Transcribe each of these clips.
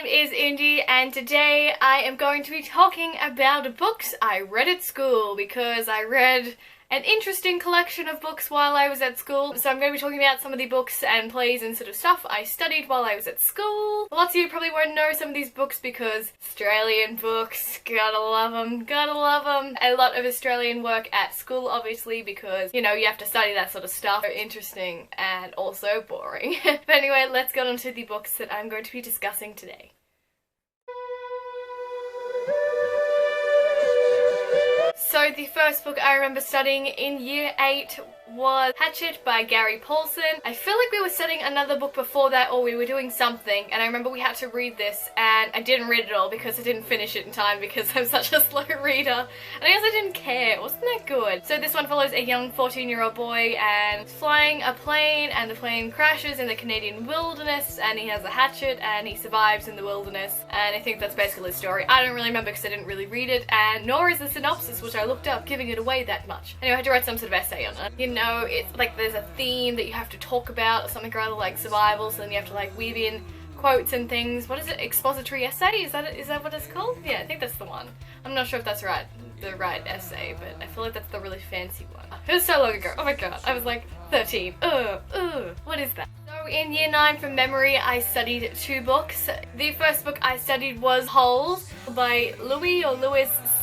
name is Indy and today I am going to be talking about books I read at school because I read an interesting collection of books while I was at school. So I'm going to be talking about some of the books and plays and sort of stuff I studied while I was at school. Lots of you probably won't know some of these books because Australian books, gotta love them, gotta love them. A lot of Australian work at school obviously because, you know, you have to study that sort of stuff. Interesting and also boring. But anyway, let's get on to the books that I'm going to be discussing today. So the first book I remember studying in year 8 was Hatchet by Gary Paulsen. I feel like we were studying another book before that or we were doing something and I remember we had to read this and I didn't read it all because I didn't finish it in time because I'm such a slow reader and I also didn't care. It wasn't that good. So this one follows a young 14-year-old boy and he's flying a plane and the plane crashes in the Canadian wilderness and he has a hatchet and he survives in the wilderness and I think that's basically the story. I don't really remember because I didn't really read it and nor is the synopsis, which I looked up, giving it away that much. Anyway, I had to write some sort of essay on it. You know, it's like there's a theme that you have to talk about or something rather like survival, so then you have to like weave in quotes and things. What is it? Expository essay? Is that what it's called? Yeah, I think that's the one. I'm not sure if that's right, the right essay, but I feel like that's the really fancy one. It was so long ago. Oh my god, I was like 13. What is that? So in year 9 from memory I studied 2 books. The first book I studied was Holes by Louis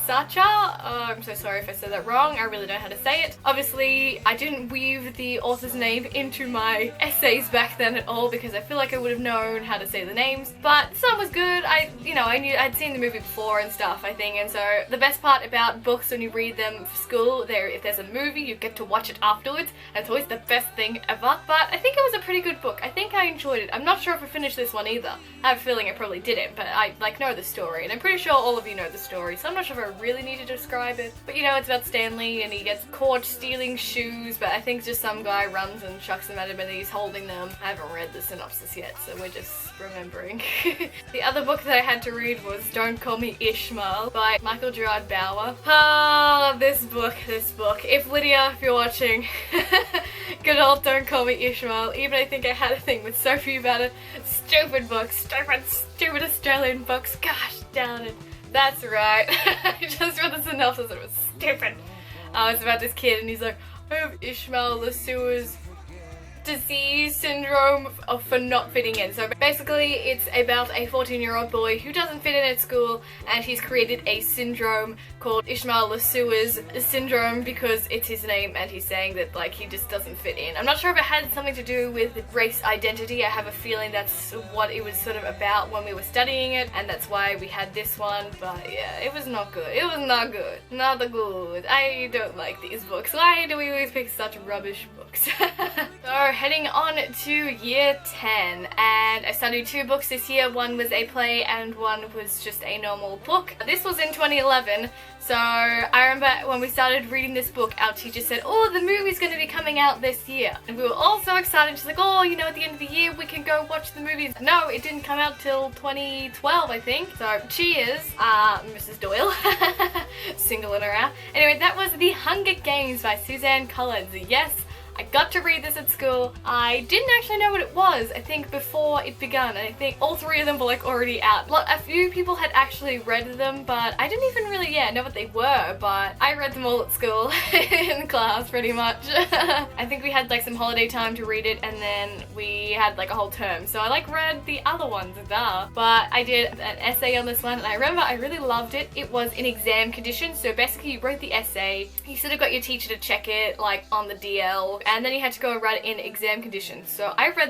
Sachar. I'm so sorry if I said that wrong, I really don't know how to say it. Obviously, I didn't weave the author's name into my essays back then at all because I feel like I would have known how to say the names. But this one was good. I knew I'd seen the movie before and stuff, I think, and so the best part about books when you read them for school, if there's a movie, you get to watch it afterwards, and it's always the best thing ever. But I think it was a pretty good book. I think I enjoyed it. I'm not sure if I finished this one either. I have a feeling I probably didn't, but I know the story, and I'm pretty sure all of you know the story, so I'm not sure if I really need to describe it. But you know, it's about Stanley and he gets caught stealing shoes, but I think just some guy runs and chucks them at him and he's holding them. I haven't read the synopsis yet, so we're just remembering. The other book that I had to read was Don't Call Me Ishmael by Gerard Bauer. Ah, this book. If Lydia, if you're watching, good old Don't Call Me Ishmael. Even I think I had a thing with Sophie about it. Stupid books, stupid Australian books, gosh damn it. That's right. I just read the synopsis and it was stupid. It's about this kid and he's like, I have Ishmael Lassua's disease syndrome for not fitting in. So basically it's about a 14-year-old boy who doesn't fit in at school and he's created a syndrome called Ishmael Lassua's syndrome because it's his name and he's saying that like he just doesn't fit in. I'm not sure if it had something to do with race identity. I have a feeling that's what it was sort of about when we were studying it and that's why we had this one, but yeah, it was not good. It was not good. Not good. I don't like these books. Why do we always pick such rubbish books? So heading on to year 10 and I studied 2 books this year. One was a play and one was just a normal book. This was in 2011, so I remember when we started reading this book our teacher said, oh, the movie's going to be coming out this year, and we were all so excited. She's like, oh, you know, at the end of the year we can go watch the movies. No, it didn't come out till 2012 I think, so cheers Mrs. Doyle. Singling her out. Anyway, that was The Hunger Games by Suzanne. Yes, I got to read this at school. I didn't actually know what it was, I think, before it began, and I think all 3 of them were like already out. A few people had actually read them, but I didn't even really, know what they were, but I read them all at school in class pretty much. I think we had like some holiday time to read it, and then we had like a whole term, so I like read the other ones, but I did an essay on this one, and I remember I really loved it. It was in exam conditions, so basically you wrote the essay, you sort of got your teacher to check it like on the DL, and then you had to go and write it in exam conditions. So I wrote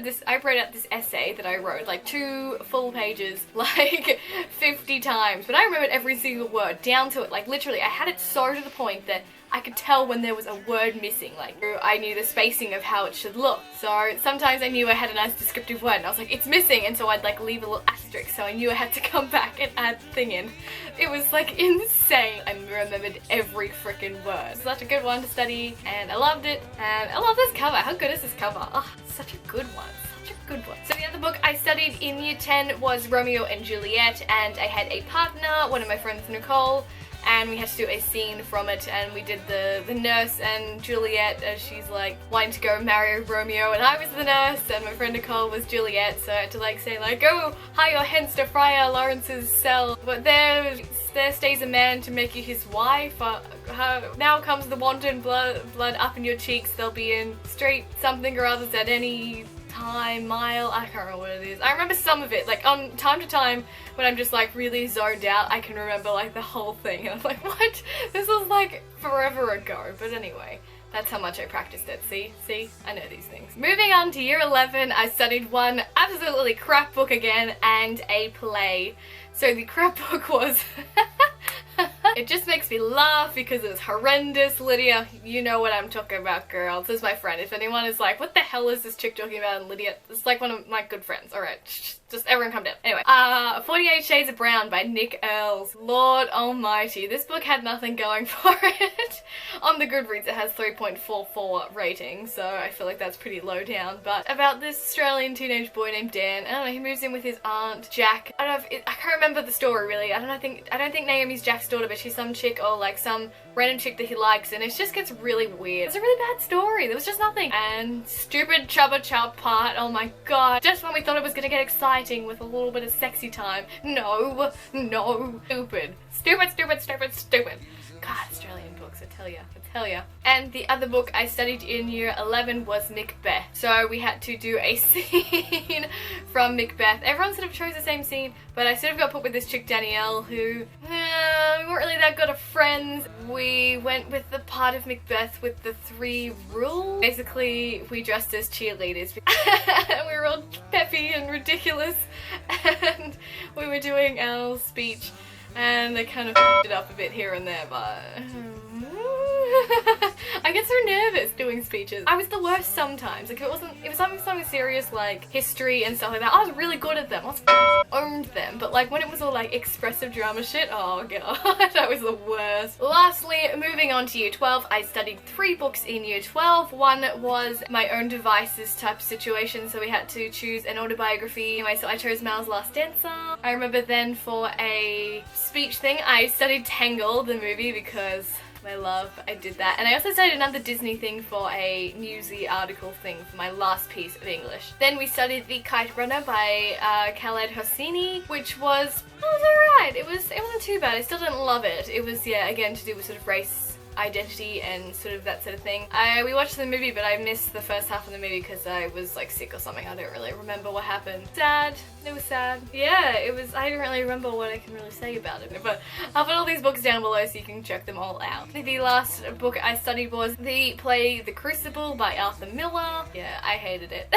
out this essay that I wrote, like 2 full pages, like 50 times, but I remembered every single word, down to it, like literally, I had it so to the point that I could tell when there was a word missing, like I knew the spacing of how it should look. So sometimes I knew I had a nice descriptive word and I was like, it's missing, and so I'd like leave a little asterisk so I knew I had to come back and add the thing in. It was like insane. I remembered every freaking word. It's such a good one to study and I loved it, and I love this cover. How good is this cover? Oh, such a good one. Good one. So the other book I studied in year 10 was Romeo and Juliet, and I had a partner, one of my friends, Nicole, and we had to do a scene from it, and we did the nurse and Juliet as she's like wanting to go marry Romeo, and I was the nurse and my friend Nicole was Juliet, so I had to like say like, go hire hence to Friar Lawrence's cell, but there stays a man to make you his wife. Now comes the wanton blood up in your cheeks. They'll be in street something or others at any time, mile, I can't remember what it is. I remember some of it, like on time to time when I'm just like really zoned out, I can remember like the whole thing, and I'm like, what? This was like forever ago, but anyway. That's how much I practiced it. See? I know these things. Moving on to year 11, I studied one absolutely crap book again and a play. So the crap book was... It just makes me laugh because it's horrendous. Lydia, you know what I'm talking about, girl. This is my friend. If anyone is like, what the hell is this chick talking about? And Lydia, it's like one of my good friends. Alright, just everyone calm down. Anyway, 48 Shades of Brown by Nick Earls. Lord almighty, this book had nothing going for it. On the Goodreads it has 3.44 rating, so I feel like that's pretty low down. But about this Australian teenage boy named Dan, I don't know, he moves in with his aunt, Jack. I don't know if I can't remember the story really. I don't think Naomi's Jack's daughter, but she's some chick or like some random chick that he likes, and it just gets really weird. It's a really bad story. There was just nothing. And stupid Chubba Chub part, oh my god. Just when we thought it was gonna get exciting with a little bit of sexy time. No. Stupid. God, Australian books, I tell ya. And the other book I studied in year 11 was Macbeth. So we had to do a scene from Macbeth. Everyone sort of chose the same scene, but I sort of got put with this chick Danielle who, we weren't really that good of friends. We went with the part of Macbeth with the 3 rules. Basically, we dressed as cheerleaders. We were all peppy and ridiculous, and we were doing our speech, and they kind of f***ed it up a bit here and there, but... I get so nervous doing speeches. I was the worst sometimes. Like, if it was something serious like history and stuff like that, I was really good at them. I owned them. But like when it was all like expressive drama shit, oh god, that was the worst. Lastly, moving on to year 12, I studied 3 books in year 12. One was my own devices type situation, so we had to choose an autobiography. Anyway, so I chose Mal's Last Dancer. I remember then for a speech thing, I studied Tangle, the movie, because my love, I did that. And I also studied another Disney thing for a newsy article thing for my last piece of English. Then we studied The Kite Runner by Khaled Hosseini, which was alright. It wasn't too bad. I still didn't love it. It was, yeah, again, to do with sort of race identity and sort of that sort of thing. We watched the movie, but I missed the first half of the movie because I was like sick or something. I don't really remember what happened. Sad. It was sad. Yeah, it was. I don't really remember what I can really say about it, but I'll put all these books down below so you can check them all out. The last book I studied was the play The Crucible by Arthur Miller. Yeah, I hated it.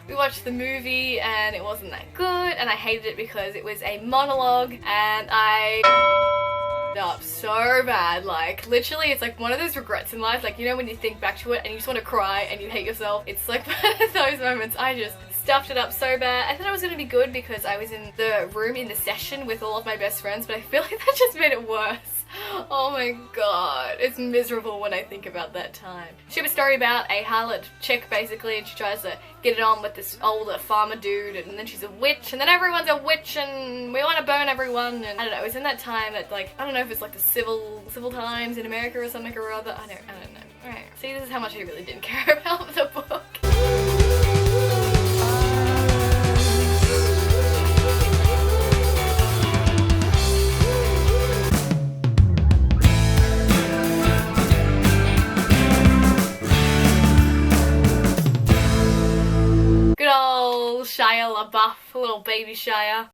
We watched the movie and it wasn't that good, and I hated it because it was a monologue and I up so bad. Like literally it's like one of those regrets in life, like you know when you think back to it and you just want to cry and you hate yourself. It's like one of those moments. I just stuffed it up so bad. I thought it was going to be good because I was in the room in the session with all of my best friends, but I feel like that just made it worse. Oh my god, it's miserable when I think about that time. She have a story about a harlot chick basically, and she tries to get it on with this older farmer dude, and then she's a witch, and then everyone's a witch, and we want to burn everyone, and I don't know, it was in that time that like, I don't know if it's like the civil times in America or something or other, I don't know. Alright, see, this is how much I really didn't care about the book. Good old Shia LaBeouf, little baby Shia.